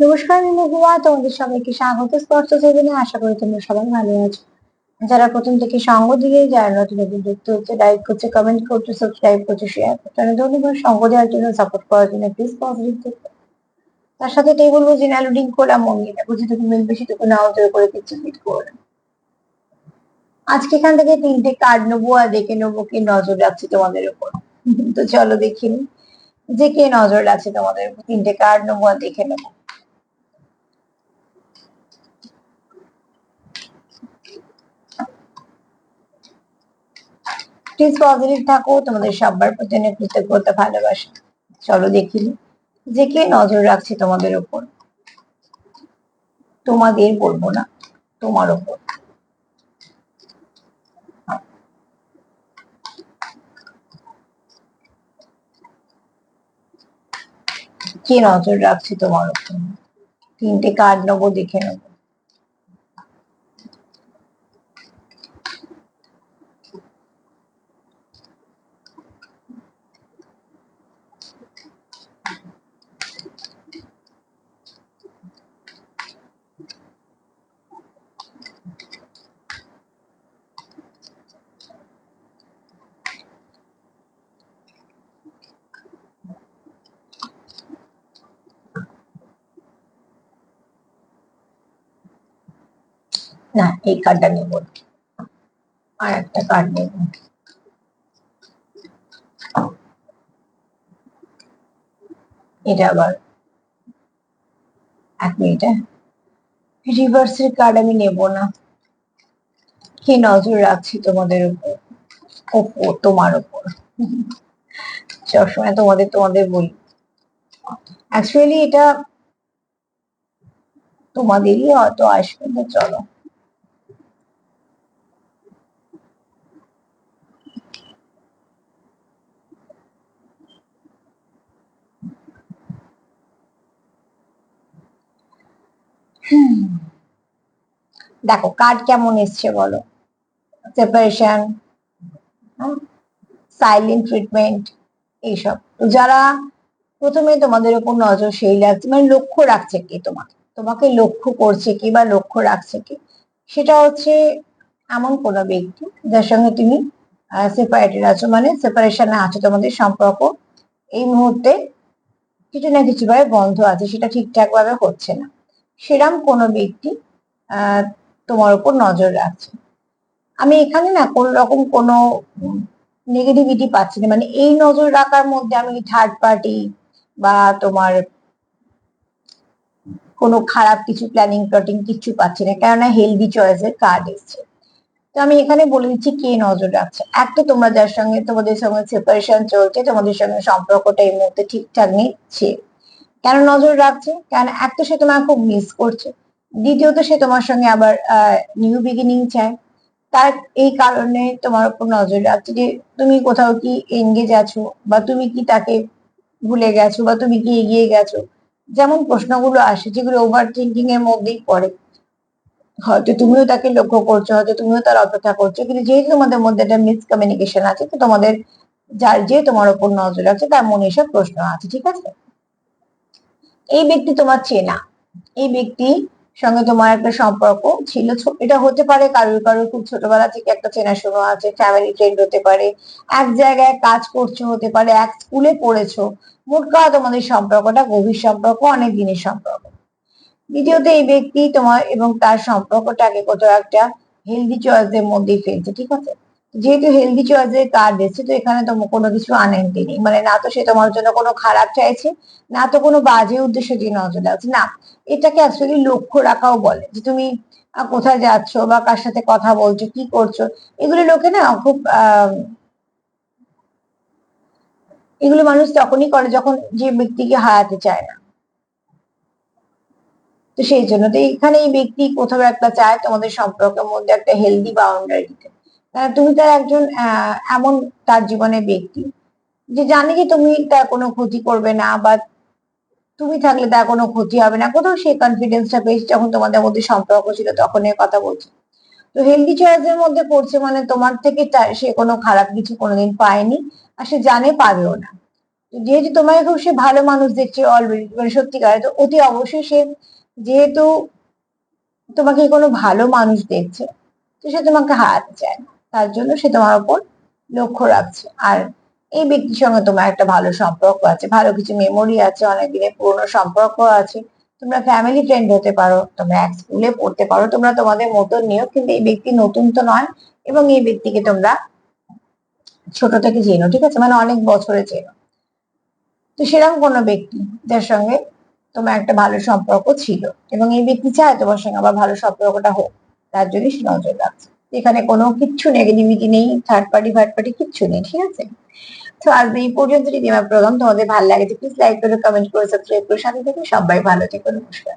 নমস্কার, আমি মহুয়া। তোমাদের সবাইকে স্বাগত স্পষ্ট জীবনে। আশা করি তোমরা সবাই ভালো আছো। যারা প্রথম থেকে সঙ্গ দিয়ে, যারা নতুন নতুন যুক্ত হচ্ছে, লাইক করছে, কমেন্ট করছে, সাবস্ক্রাইব করছে, শেয়ার করছে, অনেক ধন্যবাদ। সঙ্গ দেওয়ার জন্য, সাপোর্ট করার জন্য, প্লিজ পজিটিভ থাকবে। তার সাথে এটাই বলবো যে লোডিং করে মন দিয়ে দেখো, যেটুকু মিলবে সেটুকু নাও জোর করে কিছু ফিট করবে। আজকে এখান থেকে তিনটে কার্ড নেবো আর দেখে নেবো কে নজর রাখছে তোমাদের উপর। তো চলো দেখি নি যে কে নজর রাখছে তোমাদের উপর। তিনটে কার্ড নেবো আর দেখে নেবো। প্লিজ পজিটিভ থাকো। তোমাদের সবার প্রতি অনেক কৃতজ্ঞতা, ভালোবাসা। চলো দেখি যে কে নজর রাখছে তোমাদের উপর। তোমাদের বলবো না, তোমার উপর। কে নজর রাখছে তোমার উপর। তিনটে কার্ড নেবো, দেখে নেবো। না, এই কার্ডটা নেবো না। আর একটা কার্ড নেবো। এটা আবার এক মিনিট। রিভার্সের কার্ড আমি নেবো না। কে নজর রাখছে তোমাদের উপর। ওপর, তোমার উপর। সবসময় তোমাদের তোমাদের বলি। অ্যাকচুয়ালি এটা তোমাদেরই হয়তো আসবে। তো চলো। দেখো কার্ড কেমন এসছে বলো। সেপারেশন, সাইলেন্ট ট্রিটমেন্ট, এইসব। তো যারা প্রথমে তোমাদের উপর নজরশীল রাখছে, মানে লক্ষ্য রাখছে কে তোমাকে, তোমাকে লক্ষ্য করছে কি বা লক্ষ্য রাখছে কি, সেটা হচ্ছে এমন কোনো ব্যক্তি যার সঙ্গে তুমি সেপারেটেড আছো, মানে সেপারেশনে আছো। তোমাদের সম্পর্ক এই মুহূর্তে কিছু না কিছু ভাবে বন্ধ আছে, সেটা ঠিকঠাক ভাবে হচ্ছে না। সেরম কোনো ব্যক্তি আহ তোমার উপর নজর রাখছে। আমি এখানে না কোন রকম কোনো নেগেটিভিটি পাচ্ছি না। মানে এই নজর রাখার মধ্যে আমি থার্ড পার্টি বা তোমার কোনো খারাপ কিছু প্ল্যানিং প্লটিং কিছু পাচ্ছি না, কেননা হেলদি চয়েসের কার্ড এসছে। তো আমি এখানে বলে দিচ্ছি কে নজর রাখছে। একটা, তোমরা যার সঙ্গে তোমাদের সঙ্গে সেপারেশন চলছে, তোমাদের সঙ্গে সম্পর্কটা এই মুহূর্তে ঠিকঠাক নিচ্ছে। কেন নজর রাখছে? কারণ এক তো সে তোমার খুব মিস করছে, দ্বিতীয়ত সে তোমার সঙ্গে আবার নিউ বিগিনিং চায়। তার এই কারণে তোমার উপর নজর রাখছে যে তুমি কোথাও কি এঙ্গেজ আছো, বা তুমি কি তাকে ভুলে গেছো, বা তুমি কি এগিয়ে গেছো। যেমন প্রশ্নগুলো আসে যেগুলো ওভার থিঙ্কিং এর মধ্যেই পড়ে। হয়তো তুমিও তাকে লক্ষ্য করছো, হয়তো তুমিও তার অপেক্ষা করছো, কিন্তু যেহেতু তোমাদের মধ্যে একটা মিসকমিউনিকেশন আছে, তো তোমাদের যার যে তোমার উপর নজর রাখছে তার মনে এসব প্রশ্ন আছে, ঠিক আছে। এই ব্যক্তি তোমার চেনা। এই ব্যক্তি সঙ্গে তোমার একটা সম্পর্ক ছিল। এটা হতে পারে কারোর কারোর খুব ছোটবেলা থেকে একটা চেনাশোনা আছে, ফ্যামিলি ফ্রেন্ড হতে পারে, এক জায়গায় কাজ করছো হতে পারে, এক স্কুলে পড়েছো। মোট কথা তোমাদের সম্পর্কটা গভীর সম্পর্ক, অনেক দিনের সম্পর্ক। দ্বিতীয়ত এই ব্যক্তি তোমার এবং তার সম্পর্কটাকে কোথাও একটা হেলদি চয়েস এর মধ্যেই ফেলছে, ঠিক আছে। যেহেতু হেলদি চয়েস এর কার্ড এসেছে, তো এখানে তোমার কোনো কিছু আনহেলদি নেই। মানে না তো সে তোমার জন্য কোনো খারাপ চাইছে, না তো কোনো বাজে উদ্দেশ্য দিয়ে নজর রাখছে, না। এটাকে অ্যাকচুয়ালি লক্ষ্য রাখাও বলে, যে তুমি কোথায় যাচ্ছ বা কার সাথে কথা বলছো, কি করছো। এগুলো লোকে না খুব এগুলো মানুষ তখনই করে যখন যে ব্যক্তিকে হারাতে চায় না। তো সেই জন্য তো এখানে এই ব্যক্তি কোথাও একটা চায় তোমাদের সম্পর্কের মধ্যে একটা হেলদি বাউন্ডারি দিতে। তুমি তার একজন এমন তার জীবনের ব্যক্তি যে জানে যে তুমি তার কোনো ক্ষতি করবে না, বা তুমি থাকলে তার কোনো ক্ষতি হবে না। কোথাও সেই কনফিডেন্সটা পেয়েছে যখন তোমাদের মধ্যে সম্পর্ক ছিল, তখন এর কথা বলছি। তো হেলদি চয়েসের মধ্যে পড়ছে, মানে তোমার থেকে সে কোনো খারাপ কিছু কোনোদিন পায়নি, আর সে জানে পাবেও না। তো যেহেতু তোমাকে খুব সে ভালো মানুষ দেখছে অলরেডি, মানে সত্যিকারে, তো অতি অবশ্যই সে, যেহেতু তোমাকে কোনো ভালো মানুষ দেখছে, তো সে তোমাকে হারাতে চায় না, তার জন্য সে তোমার উপর লক্ষ্য রাখছে। আর এই ব্যক্তির সঙ্গে তোমার একটা ভালো সম্পর্ক আছে, ভালো কিছু মেমোরি আছে, অনেক দিনের পুরোনো সম্পর্ক আছে। তোমরা ফ্যামিলি ফ্রেন্ড হতে পারো, তোমরা এক স্কুলে পড়তে পারো, তোমরা তোমাদের মতন নিও, কিন্তু এই ব্যক্তি নতুন তো নয়, এবং এই ব্যক্তিকে তোমরা ছোট থেকে চেনো, ঠিক আছে, মানে অনেক বছরে চেনো। তো সেরকম কোনো ব্যক্তি যার সঙ্গে তোমার একটা ভালো সম্পর্ক ছিল, এবং এই ব্যক্তি চায় তোমার সঙ্গে আবার ভালো সম্পর্কটা হোক, তার জন্য সে নজর রাখছে। এখানে কোনো কিচ্ছু নেগেটিভিটি নেই, থার্ড পার্টি ফার্ড পার্টি কিচ্ছু নেই, ঠিক আছে। তো আজ এই পর্যন্ত যদি আমার প্রোগ্রাম তোমাদের ভালো লাগে, প্লিজ লাইক করে, কমেন্ট করে, সাবস্ক্রাইব করে সাথে থেকে সবাই ভালো থেকো, নমস্কার।